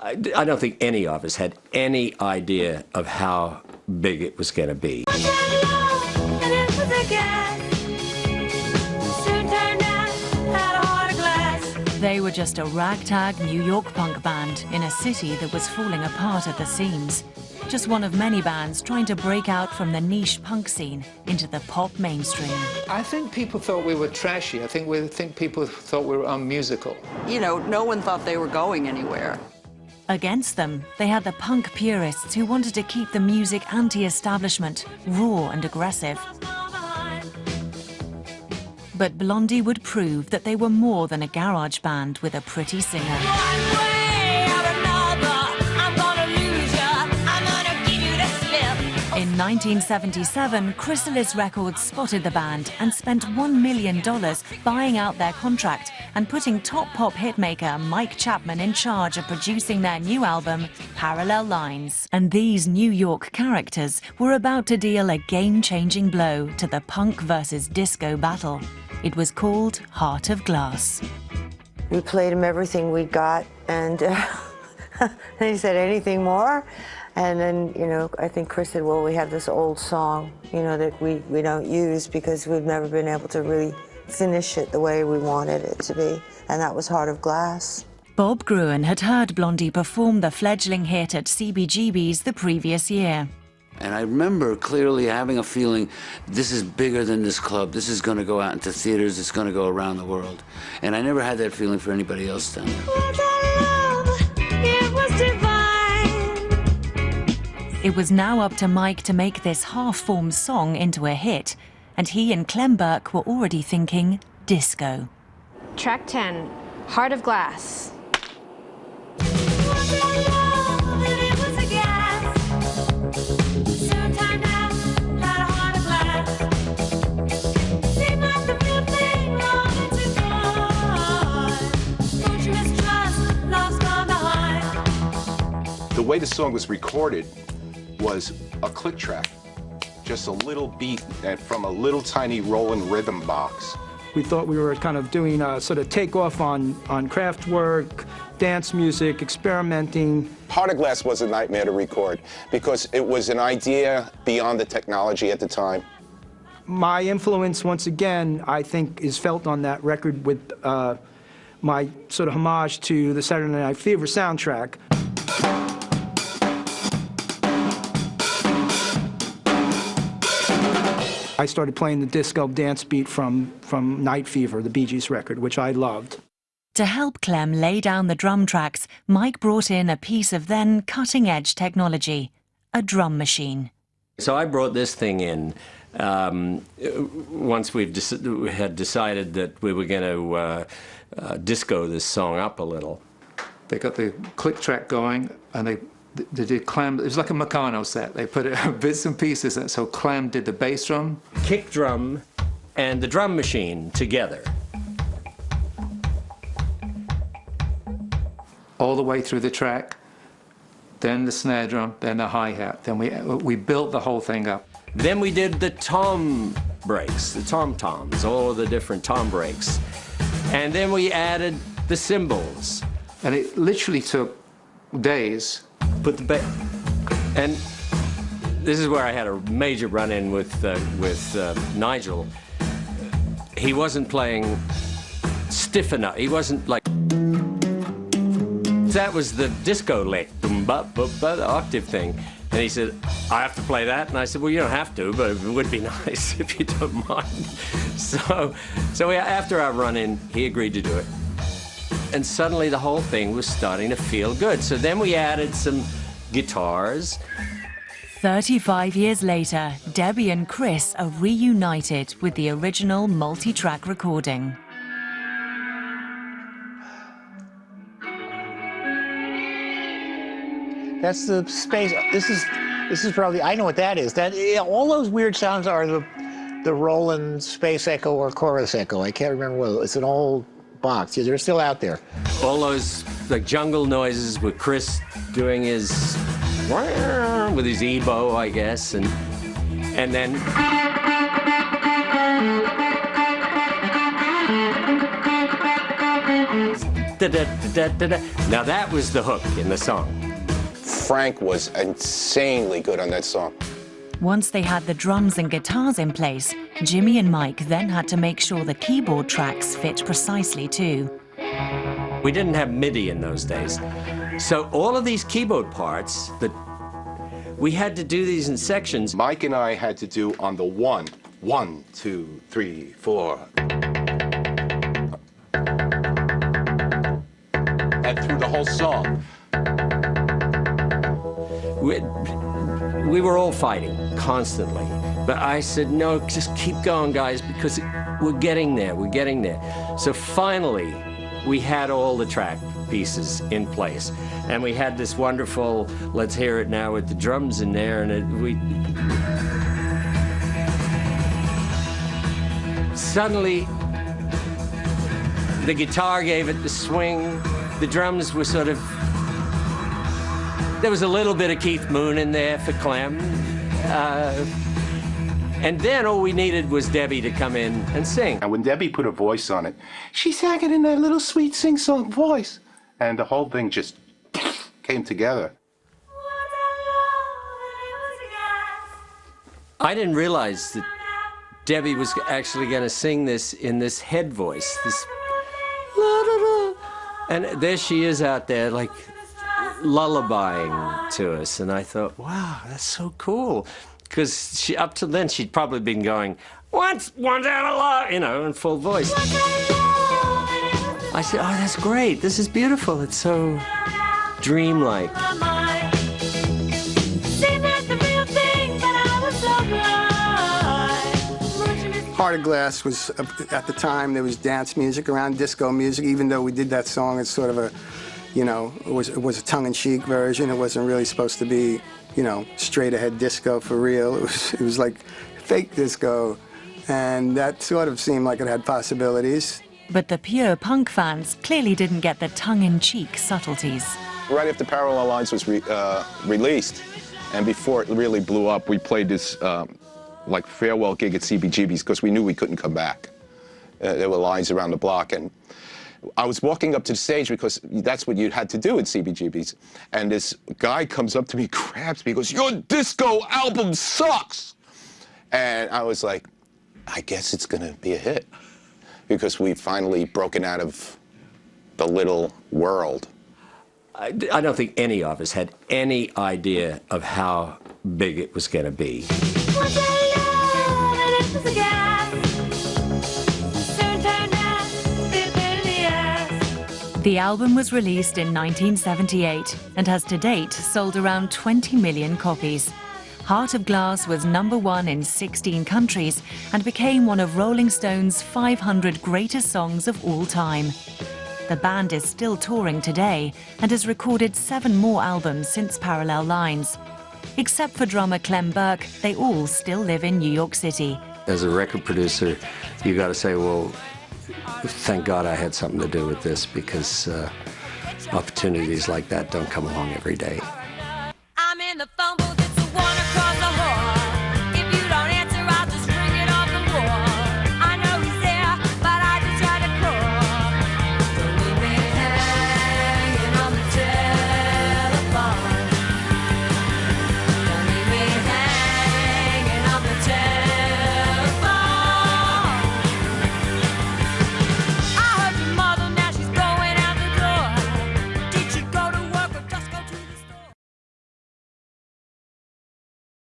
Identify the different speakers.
Speaker 1: I don't think any of us had any idea of how big it was going to be.
Speaker 2: They were just a ragtag New York punk band in a city that was falling apart at the seams. Just one of many bands trying to break out from the niche punk scene into the pop mainstream.
Speaker 3: I think people thought we were trashy. I think people thought we were unmusical.
Speaker 4: You know, no one thought they were going anywhere.
Speaker 2: Against them, they had the punk purists who wanted to keep the music anti-establishment, raw and aggressive. But Blondie would prove that they were more than a garage band with a pretty singer. In 1977, Chrysalis Records spotted the band and spent $1 million buying out their contract and putting top pop hitmaker Mike Chapman in charge of producing their new album, Parallel Lines. And these New York characters were about to deal a game-changing blow to the punk versus disco battle. It was called Heart of Glass.
Speaker 5: We played him everything we got, and he said, anything more? And then, you know, I think Chris said, well, we have this old song, you know, that we don't use because we've never been able to really finish it the way we wanted it to be, and that was Heart of Glass.
Speaker 2: Bob Gruen had heard Blondie perform the fledgling hit at CBGB's the previous year.
Speaker 6: And I remember clearly having a feeling, this is bigger than this club. This is going to go out into theaters. It's going to go around the world. And I never had that feeling for anybody else down there.
Speaker 2: It was now up to Mike to make this half-formed song into a hit, and he and Clem Burke were already thinking disco.
Speaker 7: Track 10, Heart of Glass.
Speaker 8: The way the song was recorded was a click track, just a little beat from a little tiny rolling rhythm box.
Speaker 9: We thought we were kind of doing a sort of takeoff on craft work, dance music, experimenting.
Speaker 8: Heart of Glass was a nightmare to record because it was an idea beyond the technology at the time.
Speaker 9: My influence, once again, I think, is felt on that record with my sort of homage to the Saturday Night Fever soundtrack. I started playing the disco dance beat from Night Fever, the Bee Gees record, which I loved.
Speaker 2: To help Clem lay down the drum tracks, Mike brought in a piece of then cutting-edge technology, a drum machine.
Speaker 1: So I brought this thing in once we had decided that we were going to disco this song up a little.
Speaker 3: They got the click track going, and they did Clem. It was like a Meccano set. They put bits and pieces in. So Clem did the bass drum,
Speaker 1: kick drum, and the drum machine together.
Speaker 3: All the way through the track, then the snare drum, then the hi-hat. Then we built the whole thing up.
Speaker 1: Then we did the tom breaks, the tom-toms, all the different tom breaks. And then we added the cymbals.
Speaker 3: And it literally took days.
Speaker 1: Put the and this is where I had a major run-in with Nigel. He wasn't playing stiff enough. He wasn't like... That was the disco lick, the octave thing. And he said, I have to play that? And I said, well, you don't have to, but it would be nice if you don't mind. So after our run-in, he agreed to do it. And suddenly the whole thing was starting to feel good. So then we added some guitars.
Speaker 2: 35 years later, Debbie and Chris are reunited with the original multi-track recording.
Speaker 10: That's the space. This is probably, I know what that is. All those weird sounds are the Roland space echo or chorus echo. I can't remember what. It's an old box. Yeah, they're still out there.
Speaker 1: All those like jungle noises with Chris doing his with his ebow, I guess, and then da-da-da-da-da-da. Now that was the hook in the song.
Speaker 8: Frank was insanely good on that song.
Speaker 2: Once they had the drums and guitars in place, Jimmy and Mike then had to make sure the keyboard tracks fit precisely too.
Speaker 1: We didn't have MIDI in those days. So all of these keyboard parts, we had to do these in sections.
Speaker 8: Mike and I had to do on the 1, 1, 2, 3, 4. And through the whole song.
Speaker 1: We were all fighting constantly. But I said, no, just keep going, guys, because we're getting there, we're getting there. So finally, we had all the track pieces in place. And we had this wonderful, let's hear it now with the drums in there, and suddenly, the guitar gave it the swing, the drums were sort of, there was a little bit of Keith Moon in there for Clem. And then all we needed was Debbie to come in and sing.
Speaker 8: And when Debbie put her voice on it, she sang it in that little sweet sing-song voice. And the whole thing just came together.
Speaker 1: I didn't realize that Debbie was actually going to sing this in this head voice, this la da da. And there she is out there, like lullabying to us. And I thought, wow, that's so cool. Because up till then, she'd probably been going, one down a lot, you know, in full voice. I said, oh, that's great. This is beautiful. It's so dreamlike.
Speaker 11: Heart of Glass was, at the time, there was dance music around, disco music. Even though we did that song, it's sort of a, you know, it was a tongue-in-cheek version. It wasn't really supposed to be, you know, straight-ahead disco for real. It was like fake disco, and that sort of seemed like it had possibilities.
Speaker 2: But the pure punk fans clearly didn't get the tongue-in-cheek subtleties.
Speaker 8: Right after Parallel Lines was released, and before it really blew up, we played this like farewell gig at CBGB's because we knew we couldn't come back. There were lines around the block, and I was walking up to the stage because that's what you had to do at CBGB's. And this guy comes up to me, grabs me, goes, "Your disco album sucks!" And I was like, I guess it's gonna be a hit. Because we've finally broken out of the little world.
Speaker 1: I don't think any of us had any idea of how big it was gonna be.
Speaker 2: The album was released in 1978 and has to date sold around 20 million copies. Heart of Glass was #1 in 16 countries and became one of Rolling Stone's 500 greatest songs of all time. The band is still touring today and has recorded 7 more albums since Parallel Lines. Except for drummer Clem Burke, they all still live in New York City.
Speaker 1: As a record producer, you got to say, well, thank God I had something to do with this, because opportunities like that don't come along every day.